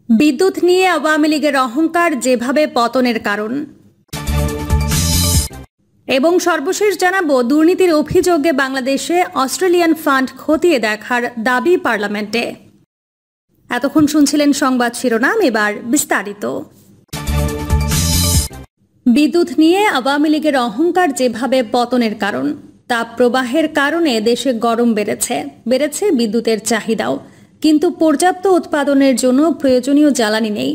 বিদ্যুৎ নিয়ে আওয়ামী লীগের অহংকার যেভাবে পতনের কারণ। এবং সর্বশেষ জানাবো, দুর্নীতির অভিযোগে বাংলাদেশে অস্ট্রেলিয়ান ফান্ড খতিয়ে দেখার দাবি পার্লামেন্টে। এতক্ষণ শুনছিলেন সংবাদ শিরোনাম, এবার বিস্তারিত। বিদ্যুৎ নিয়ে আওয়ামী লীগের অহংকার যেভাবে পতনের কারণ। তাপ প্রবাহের কারণে দেশে গরম বেড়েছে বিদ্যুতের চাহিদাও, কিন্তু পর্যাপ্ত উৎপাদনের জন্য প্রয়োজনীয় জ্বালানি নেই।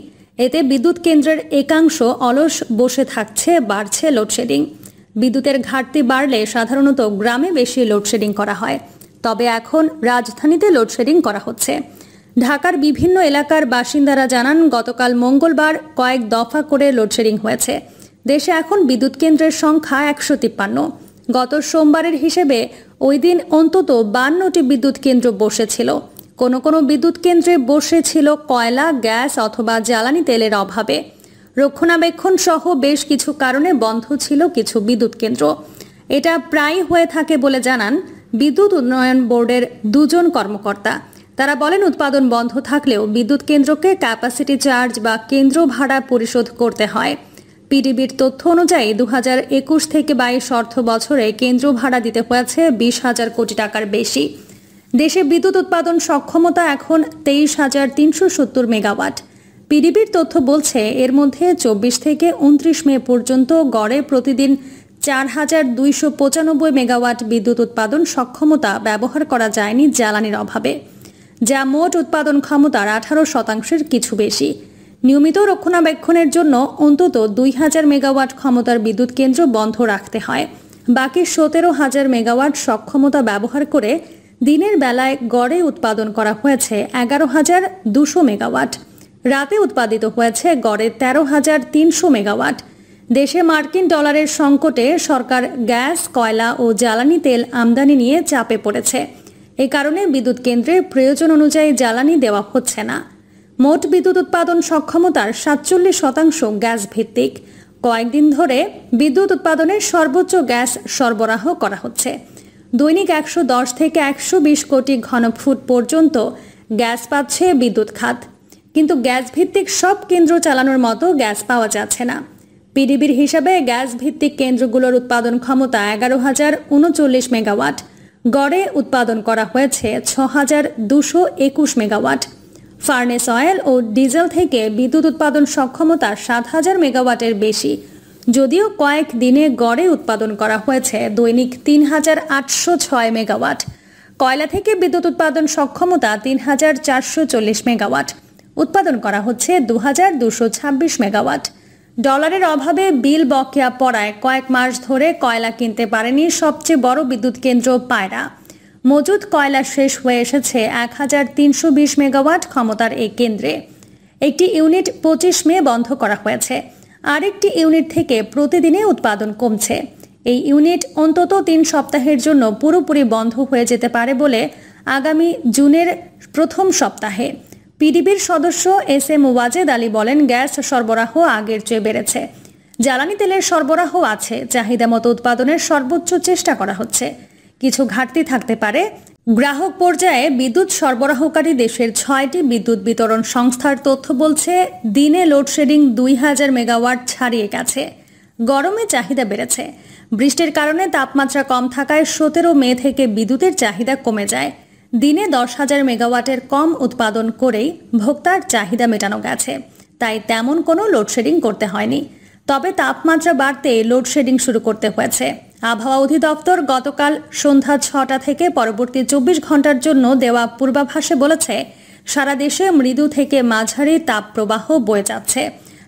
এতে বিদ্যুৎ কেন্দ্রের একাংশ অলস বসে থাকছে, বাড়ছে লোডশেডিং। বিদ্যুতের ঘাটতি বাড়লে সাধারণত গ্রামে বেশি লোডশেডিং করা হয়, তবে এখন রাজধানীতে লোডশেডিং করা হচ্ছে। ঢাকার বিভিন্ন এলাকার বাসিন্দারা জানান, গতকাল মঙ্গলবার কয়েক দফা করে লোডশেডিং হয়েছে। দেশে এখন বিদ্যুৎ কেন্দ্রের সংখ্যা 153। গত সোমবারের হিসেবে ওই দিন অন্তত 52টি বিদ্যুৎ কেন্দ্র বসেছিল। কোনো বিদ্যুৎ কেন্দ্রে বসেছিল কয়লা, গ্যাস অথবা জ্বালানি তেলের অভাবে। রক্ষণাবেক্ষণ সহ বেশ কিছু কারণে বন্ধ ছিল কিছু বিদ্যুৎ কেন্দ্র। এটা প্রায় হয়ে থাকে বলে জানান বিদ্যুৎ উন্নয়ন বোর্ডের দুজন কর্মকর্তা। তারা বলেন, উৎপাদন বন্ধ থাকলেও বিদ্যুৎ কেন্দ্রকে ক্যাপাসিটি চার্জ বা কেন্দ্র ভাড়া পরিশোধ করতে হয়। পিডিবির তথ্য অনুযায়ী 2021 থেকে 22 অর্থ বছরে কেন্দ্র ভাড়া দিতে হয়েছে 20,000 কোটি টাকার বেশি। দেশে বিদ্যুৎ উৎপাদন সক্ষমতা এখন 23,370 মেগাওয়াট। পিডিবির তথ্য বলছে, এর মধ্যে 24 থেকে 29 মে পর্যন্ত গড়ে প্রতিদিন 4,295 মেগাওয়াট বিদ্যুৎ উৎপাদন সক্ষমতা ব্যবহার করা যায়নি জ্বালানির অভাবে, যা মোট উৎপাদন ক্ষমতার 18%-এর কিছু বেশি। নিয়মিত রক্ষণাবেক্ষণের জন্য অন্তত 2,000 মেগাওয়াট ক্ষমতার বিদ্যুৎ কেন্দ্র বন্ধ রাখতে হয়। বাকি 17,000 মেগাওয়াট সক্ষমতা ব্যবহার করে দিনের বেলায় গড়ে উৎপাদন করা হয়েছে 11,200 মেগাওয়াট। রাতে উৎপাদিত হয়েছে গড়ে 13,300 মেগাওয়াট। দেশে মার্কিন ডলারের সংকটে সরকার গ্যাস, কয়লা ও জ্বালানি তেল আমদানি নিয়ে চাপে পড়েছে। এ কারণে বিদ্যুৎ কেন্দ্রে প্রয়োজন অনুযায়ী জ্বালানি দেওয়া হচ্ছে না। মোট বিদ্যুৎ উৎপাদন সক্ষমতার 47% গ্যাস ভিত্তিক। কয়েকদিন ধরে বিদ্যুৎ উৎপাদনের সর্বোচ্চ গ্যাস সরবরাহ করা হচ্ছে। দৈনিক 110 থেকে 120 কোটি ঘনফুট পর্যন্ত গ্যাস পাচ্ছে বিদ্যুৎ খাত, কিন্তু গ্যাস ভিত্তিক সব কেন্দ্র চালানোর মতো গ্যাস পাওয়া যাচ্ছে না। পিডিবির হিসাবে গ্যাস ভিত্তিক কেন্দ্রগুলোর উৎপাদন ক্ষমতা 11,039 মেগাওয়াট। গড়ে উৎপাদন করা হয়েছে 6,221 মেগাওয়াট। ফার্নেস অয়েল ও ডিজেল থেকে বিদ্যুৎ উৎপাদন সক্ষমতা 7,000 মেগাওয়াটের বেশি, যদিও কয়েক দিনে গড়ে উৎপাদন করা হয়েছে দৈনিক 3,806 মেগাওয়াট। কয়লা থেকে বিদ্যুৎ উৎপাদন সক্ষমতা 3,440 মেগাওয়াট। উৎপাদন করা হচ্ছে 2,226 মেগাওয়াট। ডলারের অভাবে বিল বকেয়া পড়ায় কয়েক মাস ধরে কয়লা কিনতে পারেনি সবচেয়ে বড় বিদ্যুৎ কেন্দ্র পায়রা। মজুদ কয়লা শেষ হয়ে এসেছে 1,320 মেগাওয়াট ক্ষমতার এই কেন্দ্রে। একটি ইউনিট 25 মে বন্ধ করা হয়েছে। আরেকটি ইউনিট থেকে প্রতিদিনে উৎপাদন কমছে। এই ইউনিট অন্তত 3 সপ্তাহের জন্য পুরোপুরি বন্ধ হয়ে যেতে পারে বলে আগামী জুনের প্রথম সপ্তাহে। পিডিবির সদস্য SM ওয়াজেদ আলী বলেন, গ্যাস সরবরাহ আগের চেয়ে বেড়েছে। জ্বালানি তেলের সরবরাহ আছে, চাহিদা মতো উৎপাদনের সর্বোচ্চ চেষ্টা করা হচ্ছে। কিছু ঘাটতি থাকতে পারে। গ্রাহক পর্যায়ে বিদ্যুৎ সরবরাহকারী দেশের 6টি বিদ্যুৎ বিতরণ সংস্থার তথ্য বলছে, দিনে লোডশেডিং 2,000 মেগাওয়াট ছাড়িয়ে গেছে। গরমে চাহিদা বেড়েছে। বৃষ্টির কারণে তাপমাত্রা কম থাকায় 17 মে থেকে বিদ্যুতের চাহিদা কমে যায়। দিনে 10,000 মেগাওয়াটের কম উৎপাদন করেই ভোক্তার চাহিদা মেটানো গেছে, তাই তেমন কোনো লোডশেডিং করতে হয়নি। তবে তাপমাত্রা বাড়তে লোডশেডিং শুরু করতে হয়েছে। আবহাওয়া অধিদপ্তর গতকাল সন্ধ্যা 6টা থেকে পরবর্তী 24 ঘন্টার জন্য দেওয়া পূর্বাভাসে বলেছে, সারা দেশে মৃদু থেকে মাঝারি তাপপ্রবাহ বয়ে যাচ্ছে,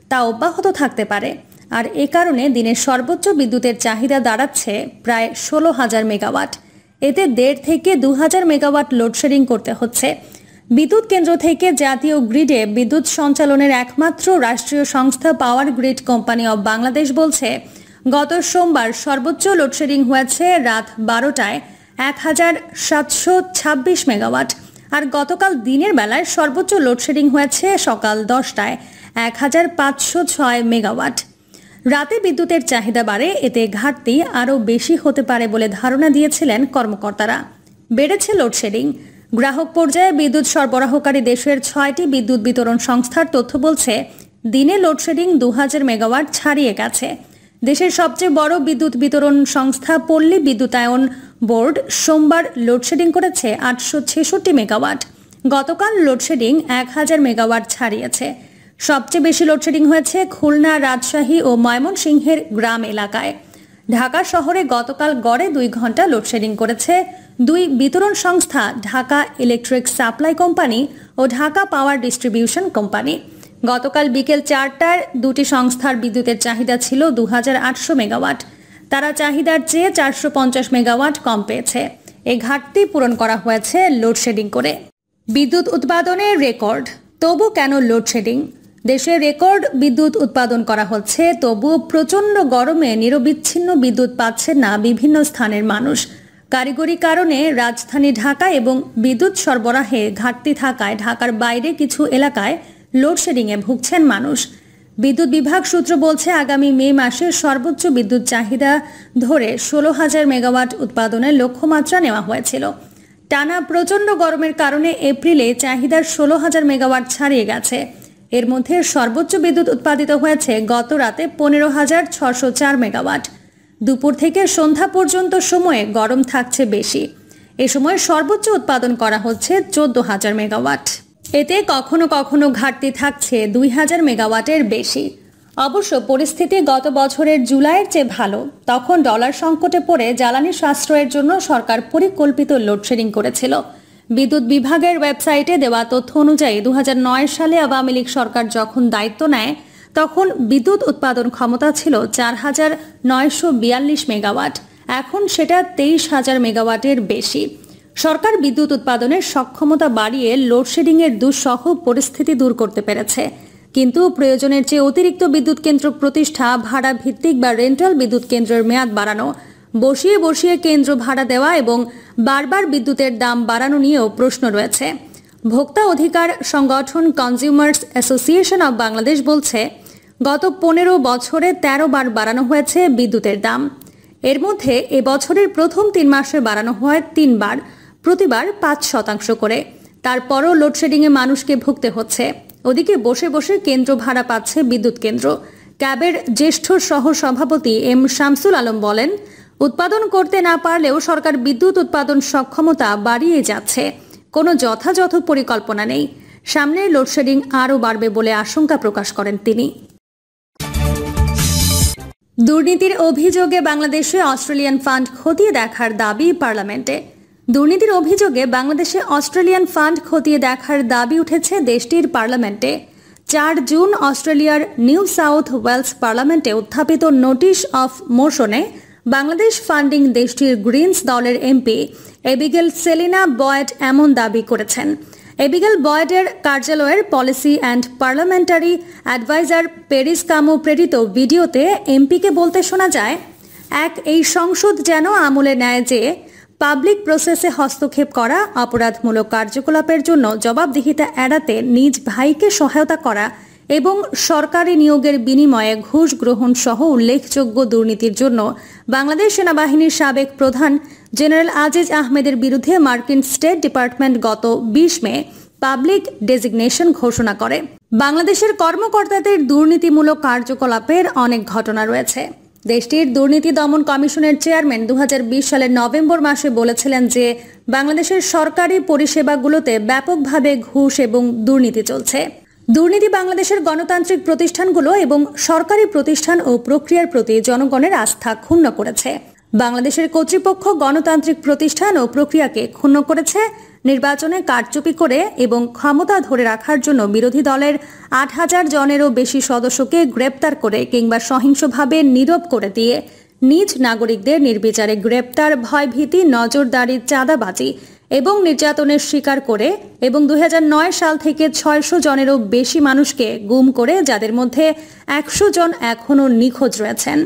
তা অব্যাহত থাকতে পারে। আর এ কারণে দিনের সর্বোচ্চ বিদ্যুতের চাহিদা দাঁড়াচ্ছে প্রায় 16,000 মেগাওয়াট। এতে 1.5 থেকে 2,000 মেগাওয়াট লোডশেডিং করতে হচ্ছে। বিদ্যুৎ কেন্দ্র থেকে জাতীয় গ্রিডে বিদ্যুৎ সঞ্চালনের একমাত্র রাষ্ট্রীয় সংস্থা power grid company of Bangladesh বলছে, গত সোমবার সর্বোচ্চ লোডশেডিং হয়েছে রাত 12টায় 1,726 মেগাওয়াট। আর গতকাল দিনের বেলায় সর্বোচ্চ লোডশেডিং হয়েছে সকাল 10টায় 1,506 মেগাওয়াট। রাতে বিদ্যুতের চাহিদা বাড়ে, এতে ঘাটতি আরও বেশি হতে পারে বলে ধারণা দিয়েছিলেন কর্মকর্তারা। বেড়েছে লোডশেডিং। গ্রাহক পর্যায়ে বিদ্যুৎ সরবরাহকারী দেশের 6টি বিদ্যুৎ বিতরণ সংস্থার তথ্য বলছে, দিনে লোডশেডিং 2000 মেগাওয়াট ছাড়িয়ে গেছে। দেশের সবচেয়ে বড় বিদ্যুৎ বিতরণ সংস্থা পল্লী বিদ্যুতায়ন বোর্ড সোমবার লোডশেডিং করেছে 866 মেগাওয়াট। গতকাল লোডশেডিং 1000 মেগাওয়াট ছাড়িয়েছে। সবচেয়ে বেশি লোডশেডিং হয়েছে খুলনা, রাজশাহী ও ময়মনসিংহের গ্রাম এলাকায়। ঢাকা শহরে গতকাল গড়ে 2 ঘন্টা লোডশেডিং করেছে দুই বিতরণ সংস্থা, ঢাকা ইলেকট্রিক সাপ্লাই কোম্পানি ও ঢাকা পাওয়ার ডিস্ট্রিবিউশন কোম্পানি। গতকাল বিকেল 4টার দুটি সংস্থার বিদ্যুতের চাহিদা ছিল 2800 মেগাওয়াট। তারা চাহিদার চেয়ে 450 মেগাওয়াট কম পেয়েছে। এই ঘাটতি পূরণ করা হয়েছে লোডশেডিং করে। বিদ্যুৎ উৎপাদনে রেকর্ড, তবু কেন লোডশেডিং? দেশে রেকর্ড বিদ্যুৎ উৎপাদন করা হচ্ছে, তবুও প্রচণ্ড গরমে নিরবিচ্ছিন্ন বিদ্যুৎ পাচ্ছেন না বিভিন্ন স্থানের মানুষ। কারিগরি কারণে রাজধানী ঢাকা এবং বিদ্যুৎ সরবরাহে ঘাটতি থাকায় ঢাকার বাইরে কিছু এলাকায় লোডশেডিংয়ে ভুগছেন মানুষ। বিদ্যুৎ বিভাগ সূত্র বলছে, আগামী মে মাসে সর্বোচ্চ বিদ্যুৎ চাহিদা ধরে 16,000 মেগাওয়াট উৎপাদনের লক্ষ্যমাত্রা নেওয়া হয়েছিল। টানা প্রচণ্ড গরমের কারণে এপ্রিলে চাহিদার 16,000 মেগাওয়াট ছাড়িয়ে গেছে। এর মধ্যে সর্বোচ্চ বিদ্যুৎ উৎপাদিত হয়েছে গত রাতে 15,604 মেগাওয়াট। দুপুর থেকে সন্ধ্যা পর্যন্ত সময়ে গরম থাকছে বেশি। এ সময় সর্বোচ্চ উৎপাদন করা হচ্ছে 14,000 মেগাওয়াট। এতে কখনো কখনো ঘাটতি থাকছে 2,000 মেগাওয়াটের বেশি। অবশ্য পরিস্থিতি গত বছরের জুলাইয়ের চেয়ে ভালো। তখন ডলার সংকটে পড়ে জ্বালানি সাশ্রয়ের জন্য সরকার পরিকল্পিত লোডশেডিং করেছিল। বিদ্যুৎ বিভাগের ওয়েবসাইটে দেওয়া তথ্য অনুযায়ী 2009 সালে আওয়ামী লীগ সরকার যখন দায়িত্ব নেয়, তখন বিদ্যুৎ উৎপাদন ক্ষমতা ছিল 4,942 মেগাওয়াট। এখন সেটা 23,000 মেগাওয়াটের বেশি। সরকার বিদ্যুৎ উৎপাদনের সক্ষমতা বাড়িয়ে লোডশেডিংয়ের দুঃসহ পরিস্থিতি দূর করতে পেরেছে। কিন্তু প্রয়োজনের চেয়ে অতিরিক্ত বিদ্যুৎ কেন্দ্র প্রতিষ্ঠা, ভাড়া ভিত্তিক বা রেন্টাল বিদ্যুৎ কেন্দ্রের মেয়াদ বাড়ানো, বসিয়ে বসিয়ে কেন্দ্র ভাড়া দেওয়া এবং বারবার বিদ্যুতের দাম বাড়ানো নিয়েও প্রশ্ন রয়েছে। ভোক্তা অধিকার সংগঠন কনজিউমার্স অ্যাসোসিয়েশন অব বাংলাদেশ বলছে, গত 15 বছরে 13 বার বাড়ানো হয়েছে বিদ্যুতের দাম। এর মধ্যে এবছরের প্রথম 3 মাসে বাড়ানো হয় 3 বার, প্রতিবার 5% করে। তারপরও লোডশেডিংয়ে মানুষকে ভুগতে হচ্ছে। ওদিকে বসে বসে কেন্দ্র ভাড়া পাচ্ছে বিদ্যুৎ কেন্দ্র। ক্যাবের জ্যেষ্ঠ সহ সভাপতি এম শামসুল আলম বলেন, উৎপাদন করতে না পারলেও সরকার বিদ্যুৎ উৎপাদন সক্ষমতা বাড়িয়ে যাচ্ছে। কোনো যথাযথ পরিকল্পনা নেই। সামনে লোডশেডিং আরও বাড়বে বলে আশঙ্কা প্রকাশ করেন তিনি। দুর্নীতির অভিযোগে বাংলাদেশে অস্ট্রেলিয়ান ফান্ড খতিয়ে দেখার দাবি পার্লামেন্টে। দুর্নীতির অভিযোগে বাংলাদেশে অস্ট্রেলিয়ান ফান্ড খতিয়ে দেখার দাবি উঠেছে দেশটির পার্লামেন্টে। 4 জুন অস্ট্রেলিয়ার নিউ সাউথ ওয়েলস পার্লামেন্টে উত্থাপিত নোটিশ অফ মোশনে বাংলাদেশ ফান্ডিং দেশটির গ্রিনস দলের এমপি এবিগেল সেলিনা বয়েড এমন দাবি করেছেন। এবিগেল বয়েডের কার্যালয়ের পলিসি অ্যান্ড পার্লামেন্টারি অ্যাডভাইজার পেরিস কামু প্রেরিত ভিডিওতে এমপিকে বলতে শোনা যায়, এই সংসদ যেন আমলে নেয় যে পাবলিক প্রসেসে হস্তক্ষেপ করা, অপরাধমূলক কার্যকলাপের জন্য জবাবদিহিতা এড়াতে নিজ ভাইকে সহায়তা করা এবং সরকারি নিয়োগের বিনিময়ে ঘুষ গ্রহণ সহ উল্লেখযোগ্য দুর্নীতির জন্য বাংলাদেশ সেনাবাহিনীর সাবেক প্রধান জেনারেল আজিজ আহমেদের বিরুদ্ধে মার্কিন স্টেট ডিপার্টমেন্ট গত 20 মে পাবলিক ডেজিগনেশন ঘোষণা করে। বাংলাদেশের কর্মকর্তাদের দুর্নীতিমূলক কার্যকলাপের অনেক ঘটনা রয়েছে। দেশটির দুর্নীতি দমন কমিশনের চেয়ারম্যান 2020 সালের নভেম্বর মাসে বলেছিলেন যে বাংলাদেশের সরকারি পরিষেবাগুলোতে ব্যাপকভাবে ঘুষ এবং দুর্নীতি চলছে। দুর্নীতি বাংলাদেশের গণতান্ত্রিক প্রতিষ্ঠানগুলো এবং সরকারি প্রতিষ্ঠান ও প্রক্রিয়ার প্রতি জনগণের আস্থা ক্ষুণ্ণ করেছে। বাংলাদেশের কর্তৃপক্ষ গণতান্ত্রিক প্রতিষ্ঠান ও প্রক্রিয়াকে ক্ষুণ্ণ করেছে। নির্বাচনে কারচুপি করে এবং ক্ষমতা ধরে রাখার জন্য বিরোধী দলের 8,000 জনেরও বেশি সদস্যকে গ্রেপ্তার করে কিংবা সহিংসভাবে নীরব করে দিয়ে নিজ নাগরিকদের নির্বিচারে গ্রেপ্তার, ভয়ভীতি, নজরদারি, চাঁদাবাজি এবং নির্যাতনের শিকার করে এবং 2009 সাল থেকে 600 জনেরও বেশি মানুষকে গুম করে, যাদের মধ্যে 100 জন এখনও নিখোঁজ রয়েছেন।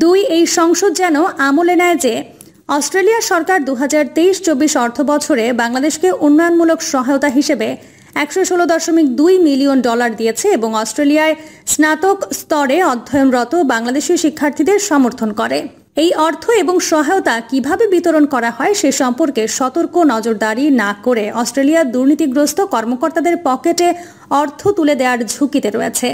2 এই সংসদ যেন আমলে নেয় যে অস্ট্রেলিয়া সরকার 2023-24 অর্থ বছরে বাংলাদেশকে উন্নয়নমূলক সহায়তা হিসেবে $116.2 মিলিয়ন দিয়েছে এবং অস্ট্রেলিয়ায় স্নাতক স্তরে অধ্যয়নরত বাংলাদেশি শিক্ষার্থীদের সমর্থন করে। এই অর্থ এবং সহায়তা কিভাবে বিতরণ করা হয় সে সম্পর্কে সতর্ক নজরদারি না করে অস্ট্রেলিয়ার দুর্নীতিগ্রস্ত কর্মকর্তাদের পকেটে অর্থ তুলে দেওয়ার ঝুঁকিতে রয়েছে,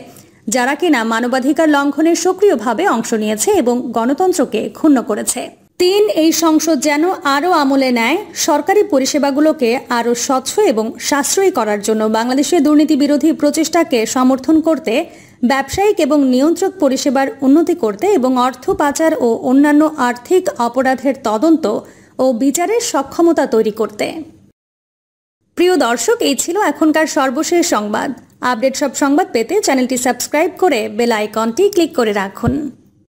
যারা কিনা মানবাধিকার লঙ্ঘনে সক্রিয়ভাবে অংশ নিয়েছে এবং গণতন্ত্রকে ক্ষুণ্ণ করেছে। ৩. এই সংসদ যেন আরও আমলে নেয় সরকারি পরিষেবাগুলোকে আরও স্বচ্ছ এবং সাশ্রয়ী করার জন্য বাংলাদেশের দুর্নীতি বিরোধী প্রচেষ্টাকে সমর্থন করতে, ব্যবসায়িক এবং নিয়ন্ত্রক পরিষেবার উন্নতি করতে এবং অর্থ পাচার ও অন্যান্য আর্থিক অপরাধের তদন্ত ও বিচারের সক্ষমতা তৈরি করতে। প্রিয় দর্শক, এই ছিল এখনকার সর্বশেষ সংবাদ। আপডেট সব সংবাদ পেতে চ্যানেলটি সাবস্ক্রাইব করে বেল আইকনটি ক্লিক করে রাখুন।